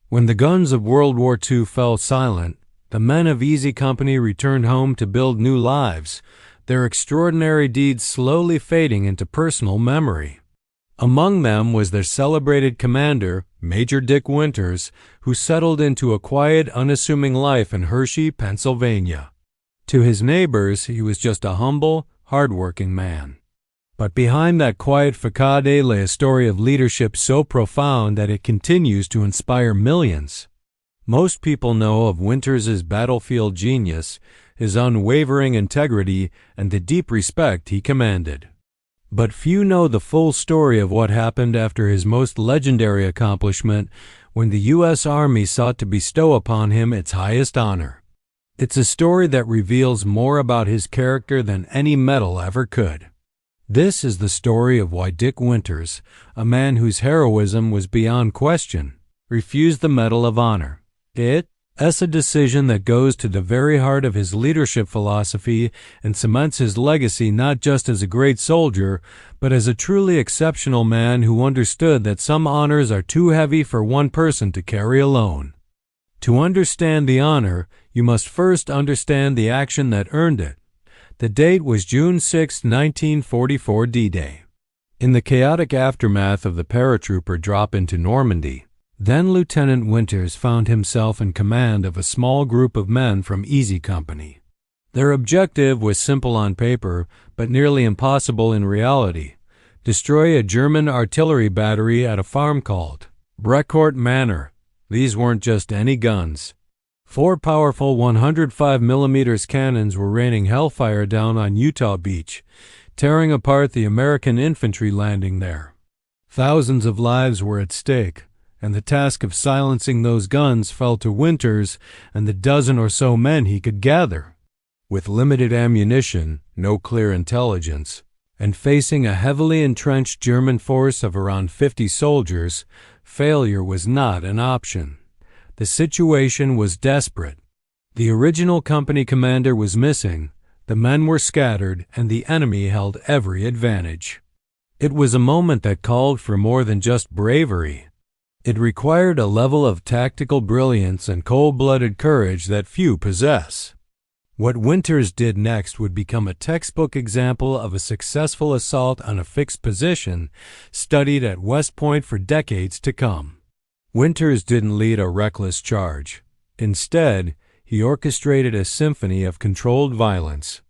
When the guns of World War II fell silent, the men of Easy Company returned home to build new lives, their extraordinary deeds slowly fading into personal memory. Among them was their celebrated commander, Major Dick Winters, who settled into a quiet, unassuming life in Hershey, Pennsylvania. To his neighbors, he was just a humble, hard-working man. But behind that quiet facade lay a story of leadership so profound that it continues to inspire millions. Most people know of Winters' battlefield genius, his unwavering integrity, and the deep respect he commanded. But few know the full story of what happened after his most legendary accomplishment, when the U.S. Army sought to bestow upon him its highest honor. It's a story that reveals more about his character than any medal ever could. This is the story of why Dick Winters, a man whose heroism was beyond question, refused the Medal of Honor. It's a decision that goes to the very heart of his leadership philosophy and cements his legacy not just as a great soldier, but as a truly exceptional man who understood that some honors are too heavy for one person to carry alone. To understand the honor, you must first understand the action that earned it. The date was June 6, 1944, D-Day. In the chaotic aftermath of the paratrooper drop into Normandy, then-Lieutenant Winters found himself in command of a small group of men from Easy Company. Their objective was simple on paper, but nearly impossible in reality: destroy a German artillery battery at a farm called Brecourt Manor. These weren't just any guns. 4 powerful 105mm cannons were raining hellfire down on Utah Beach, tearing apart the American infantry landing there. Thousands of lives were at stake, and the task of silencing those guns fell to Winters and the dozen or so men he could gather. With limited ammunition, no clear intelligence, and facing a heavily entrenched German force of around 50 soldiers, failure was not an option. The situation was desperate. The original company commander was missing, the men were scattered, and the enemy held every advantage. It was a moment that called for more than just bravery. It required a level of tactical brilliance and cold-blooded courage that few possess. What Winters did next would become a textbook example of a successful assault on a fixed position studied at West Point for decades to come. Winters didn't lead a reckless charge. Instead, he orchestrated a symphony of controlled violence.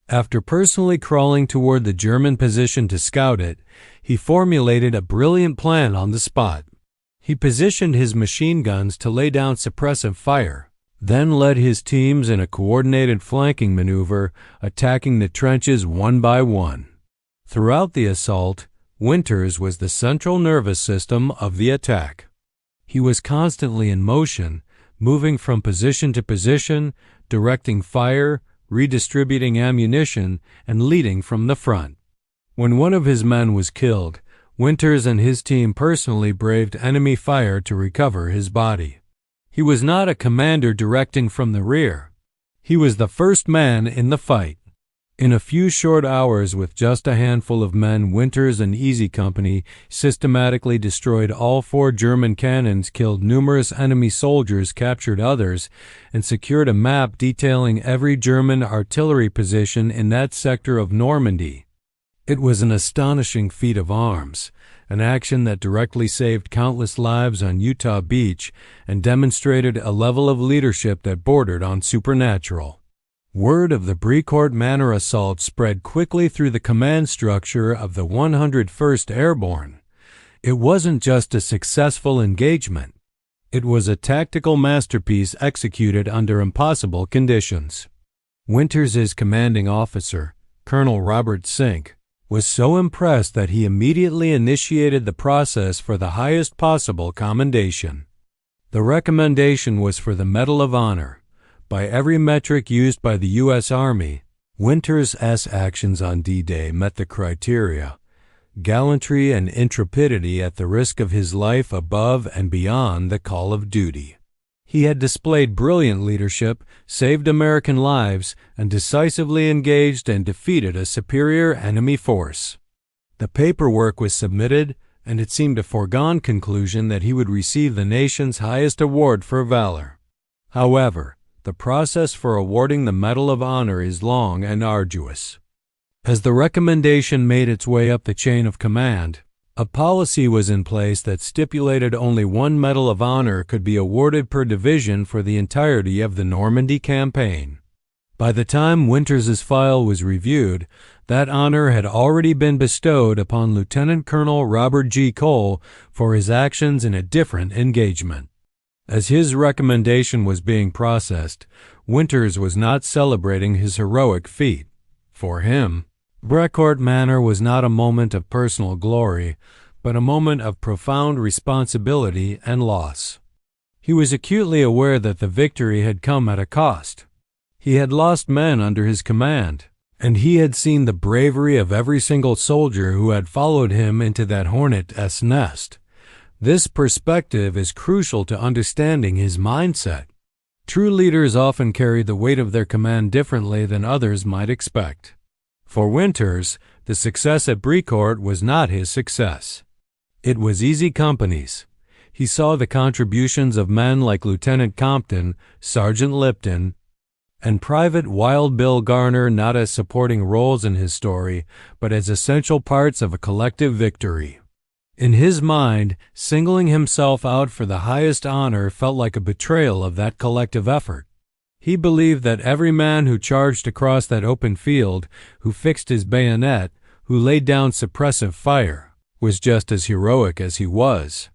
After personally crawling toward the German position to scout it, he formulated a brilliant plan on the spot. He positioned his machine guns to lay down suppressive fire, then led his teams in a coordinated flanking maneuver, attacking the trenches one by one. Throughout the assault, Winters was the central nervous system of the attack. He was constantly in motion, moving from position to position, directing fire, redistributing ammunition, and leading from the front. When one of his men was killed, Winters and his team personally braved enemy fire to recover his body. He was not a commander directing from the rear. He was the first man in the fight. In a few short hours, with just a handful of men, Winters and Easy Company systematically destroyed all 4 German cannons, killed numerous enemy soldiers, captured others, and secured a map detailing every German artillery position in that sector of Normandy. It was an astonishing feat of arms, an action that directly saved countless lives on Utah Beach and demonstrated a level of leadership that bordered on supernatural. Word of the Brecourt Manor assault spread quickly through the command structure of the 101st Airborne. It wasn't just a successful engagement. It was a tactical masterpiece executed under impossible conditions. Winters' commanding officer, Colonel Robert Sink, was so impressed that he immediately initiated the process for the highest possible commendation. The recommendation was for the Medal of Honor. By every metric used by the U.S. Army, Winters' actions on D-Day met the criteria: gallantry and intrepidity at the risk of his life above and beyond the call of duty. He had displayed brilliant leadership, saved American lives, and decisively engaged and defeated a superior enemy force. The paperwork was submitted, and it seemed a foregone conclusion that he would receive the nation's highest award for valor. However, the process for awarding the Medal of Honor is long and arduous. As the recommendation made its way up the chain of command, a policy was in place that stipulated only one Medal of Honor could be awarded per division for the entirety of the Normandy campaign. By the time Winters's file was reviewed, that honor had already been bestowed upon Lieutenant Colonel Robert G. Cole for his actions in a different engagement. As his recommendation was being processed, Winters was not celebrating his heroic feat. For him, Brecourt Manor was not a moment of personal glory, but a moment of profound responsibility and loss. He was acutely aware that the victory had come at a cost. He had lost men under his command, and he had seen the bravery of every single soldier who had followed him into that hornet's nest. This perspective is crucial to understanding his mindset. True leaders often carry the weight of their command differently than others might expect. For Winters, the success at Brecourt was not his success. It was Easy Company's. He saw the contributions of men like Lieutenant Compton, Sergeant Lipton, and Private Wild Bill Garner not as supporting roles in his story, but as essential parts of a collective victory. In his mind, singling himself out for the highest honor felt like a betrayal of that collective effort. He believed that every man who charged across that open field, who fixed his bayonet, who laid down suppressive fire, was just as heroic as he was.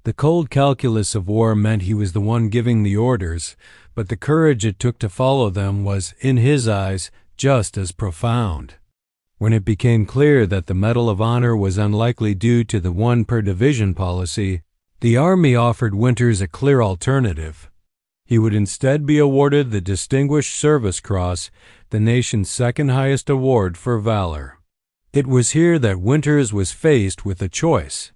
The cold calculus of war meant he was the one giving the orders, but the courage it took to follow them was, in his eyes, just as profound. When it became clear that the Medal of Honor was unlikely due to the one-per-division policy, the Army offered Winters a clear alternative. He would instead be awarded the Distinguished Service Cross, the nation's second-highest award for valor. It was here that Winters was faced with a choice.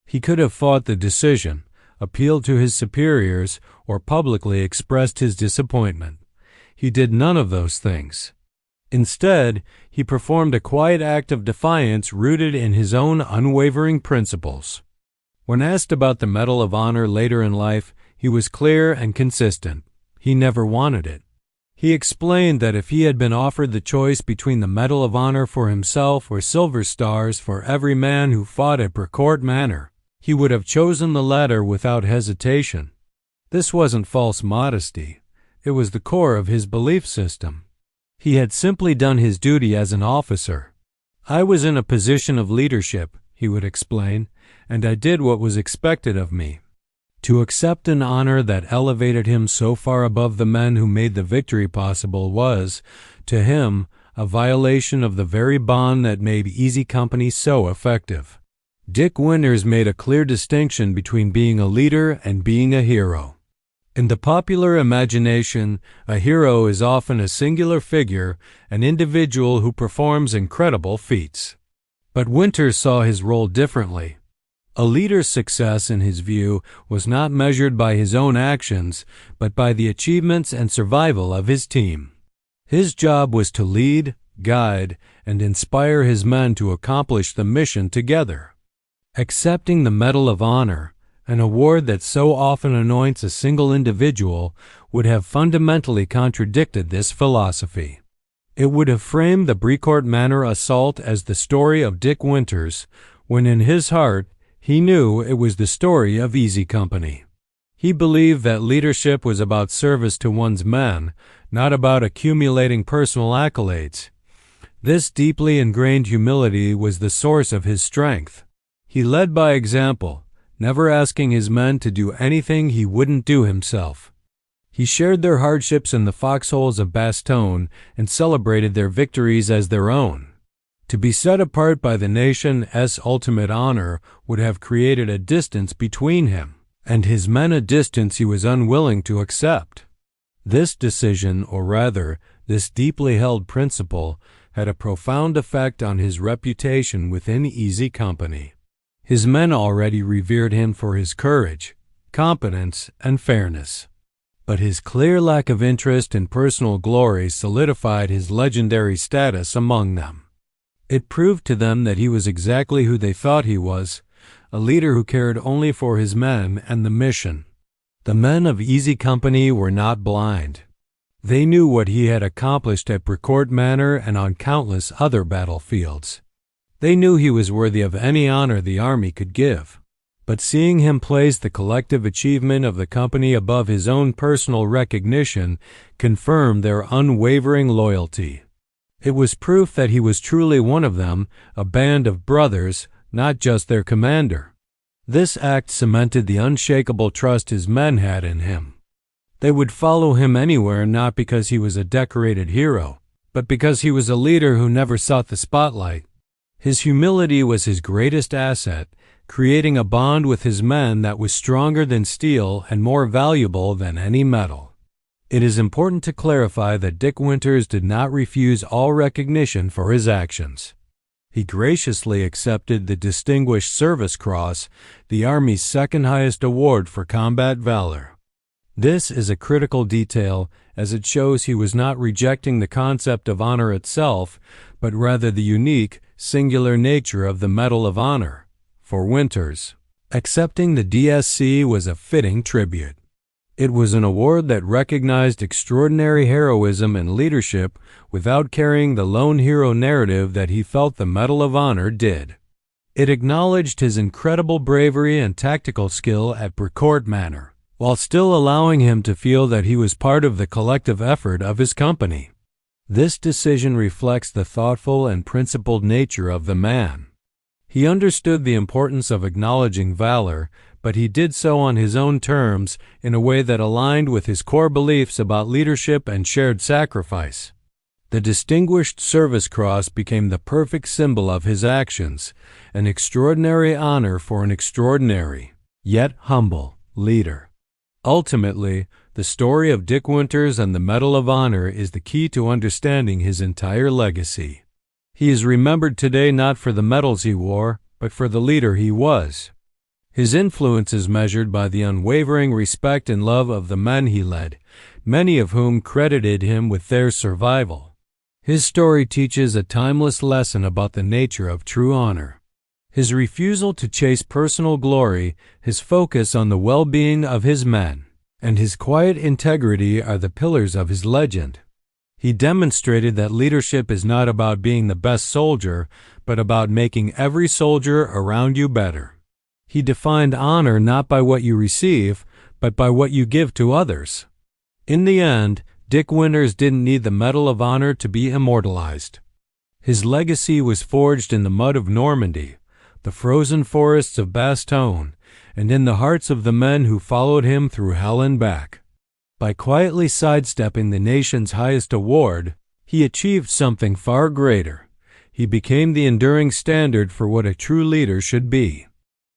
He could have fought the decision, appealed to his superiors, or publicly expressed his disappointment. He did none of those things. Instead, he performed a quiet act of defiance rooted in his own unwavering principles. When asked about the Medal of Honor later in life, he was clear and consistent. He never wanted it. He explained that if he had been offered the choice between the Medal of Honor for himself or Silver Stars for every man who fought at Brecourt Manor, he would have chosen the latter without hesitation. This wasn't false modesty. It was the core of his belief system. He had simply done his duty as an officer. I was in a position of leadership, he would explain, and I did what was expected of me. To accept an honor that elevated him so far above the men who made the victory possible was, to him, a violation of the very bond that made Easy Company so effective. Dick Winters made a clear distinction between being a leader and being a hero. In the popular imagination, a hero is often a singular figure, an individual who performs incredible feats. But Winters saw his role differently. A leader's success, in his view, was not measured by his own actions, but by the achievements and survival of his team. His job was to lead, guide, and inspire his men to accomplish the mission together. Accepting the Medal of Honor, an award that so often anoints a single individual, would have fundamentally contradicted this philosophy. It would have framed the Brecourt Manor assault as the story of Dick Winters, when in his heart he knew it was the story of Easy Company. He believed that leadership was about service to one's men, not about accumulating personal accolades. This deeply ingrained humility was the source of his strength. He led by example, never asking his men to do anything he wouldn't do himself. He shared their hardships in the foxholes of Bastogne and celebrated their victories as their own. To be set apart by the nation's ultimate honor would have created a distance between him and his men, a distance he was unwilling to accept. This decision, or rather, this deeply held principle, had a profound effect on his reputation within Easy Company. His men already revered him for his courage, competence, and fairness. But his clear lack of interest in personal glory solidified his legendary status among them. It proved to them that he was exactly who they thought he was, a leader who cared only for his men and the mission. The men of Easy Company were not blind. They knew what he had accomplished at Brecourt Manor and on countless other battlefields. They knew he was worthy of any honor the army could give. But seeing him place the collective achievement of the company above his own personal recognition confirmed their unwavering loyalty. It was proof that he was truly one of them, a band of brothers, not just their commander. This act cemented the unshakable trust his men had in him. They would follow him anywhere not because he was a decorated hero, but because he was a leader who never sought the spotlight. His humility was his greatest asset, creating a bond with his men that was stronger than steel and more valuable than any metal. It is important to clarify that Dick Winters did not refuse all recognition for his actions. He graciously accepted the Distinguished Service Cross, the Army's second highest award for combat valor. This is a critical detail, as it shows he was not rejecting the concept of honor itself, but rather the unique, singular nature of the Medal of Honor. For Winters, accepting the DSC was a fitting tribute. It was an award that recognized extraordinary heroism and leadership without carrying the lone hero narrative that he felt the Medal of Honor did. It acknowledged his incredible bravery and tactical skill at Brecourt Manor, while still allowing him to feel that he was part of the collective effort of his company. This decision reflects the thoughtful and principled nature of the man. He understood the importance of acknowledging valor, but he did so on his own terms in a way that aligned with his core beliefs about leadership and shared sacrifice. The Distinguished Service Cross became the perfect symbol of his actions, an extraordinary honor for an extraordinary, yet humble, leader. Ultimately, the story of Dick Winters and the Medal of Honor is the key to understanding his entire legacy. He is remembered today not for the medals he wore, but for the leader he was. His influence is measured by the unwavering respect and love of the men he led, many of whom credited him with their survival. His story teaches a timeless lesson about the nature of true honor. His refusal to chase personal glory, his focus on the well-being of his men, and his quiet integrity are the pillars of his legend. He demonstrated that leadership is not about being the best soldier, but about making every soldier around you better. He defined honor not by what you receive, but by what you give to others. In the end, Dick Winters didn't need the Medal of Honor to be immortalized. His legacy was forged in the mud of Normandy, the frozen forests of Bastogne, and in the hearts of the men who followed him through hell and back. By quietly sidestepping the nation's highest award, he achieved something far greater. He became the enduring standard for what a true leader should be.